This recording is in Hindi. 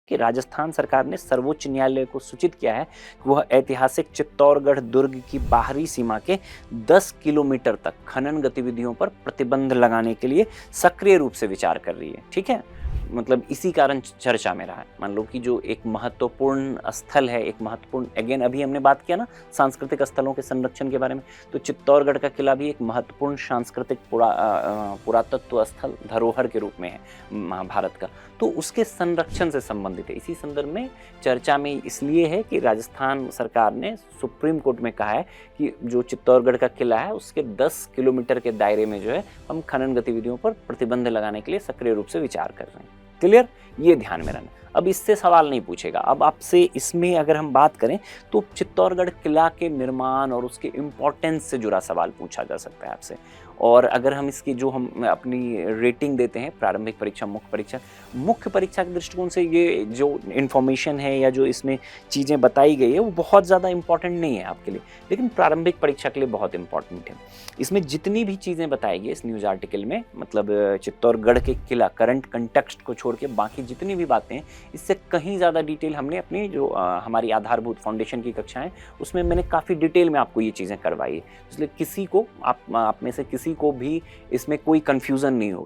कि राजस्थान सरकार ने सर्वोच्च न्यायालय को सूचित किया है कि वह ऐतिहासिक चित्तौड़गढ़ दुर्ग की बाहरी सीमा के 10 किलोमीटर तक खनन गतिविधियों पर प्रतिबंध लगाने के लिए सक्रिय रूप से विचार कर रही है। ठीक है, मतलब इसी कारण चर्चा में रहा है। मान लो कि जो एक महत्वपूर्ण स्थल है, एक महत्वपूर्ण, अगेन अभी हमने बात किया ना सांस्कृतिक स्थलों के संरक्षण के बारे में, तो चित्तौड़गढ़ का किला भी एक महत्वपूर्ण सांस्कृतिक पुरातत्व स्थल धरोहर के रूप में है महाभारत का, तो उसके संरक्षण से संबंधित है। इसी संदर्भ में चर्चा में इसलिए है कि राजस्थान सरकार ने सुप्रीम कोर्ट में कहा है कि जो चित्तौड़गढ़ का किला है उसके 10 किलोमीटर के दायरे में जो है हम खनन गतिविधियों पर प्रतिबंध लगाने के लिए सक्रिय रूप से विचार कर रहे हैं। क्लियर, ये ध्यान में रखना। अब इससे सवाल नहीं पूछेगा। अब आपसे इसमें अगर हम बात करें तो चित्तौड़गढ़ किला के निर्माण और उसके इम्पोर्टेंस से जुड़ा सवाल पूछा जा सकता है आपसे। और अगर हम इसकी जो हम अपनी रेटिंग देते हैं प्रारंभिक परीक्षा, मुख्य परीक्षा के दृष्टिकोण से ये जो इन्फॉर्मेशन है या जो इसमें चीज़ें बताई गई है वो बहुत ज़्यादा इंपॉर्टेंट नहीं है आपके लिए, लेकिन प्रारंभिक परीक्षा के लिए बहुत इंपॉर्टेंट है। इसमें जितनी भी चीज़ें बताई गई इस न्यूज़ आर्टिकल में, मतलब चित्तौड़गढ़ के किला करंट कंटेक्स्ट को छोड़ के बाकी जितनी भी बातें हैं, इससे कहीं ज़्यादा डिटेल हमने अपनी जो हमारी आधारभूत फाउंडेशन की कक्षाएं उसमें मैंने काफ़ी डिटेल में आपको ये चीज़ें करवाई है। इसलिए किसी को आप में से किसी को भी इसमें कोई कन्फ्यूज़न नहीं होगा।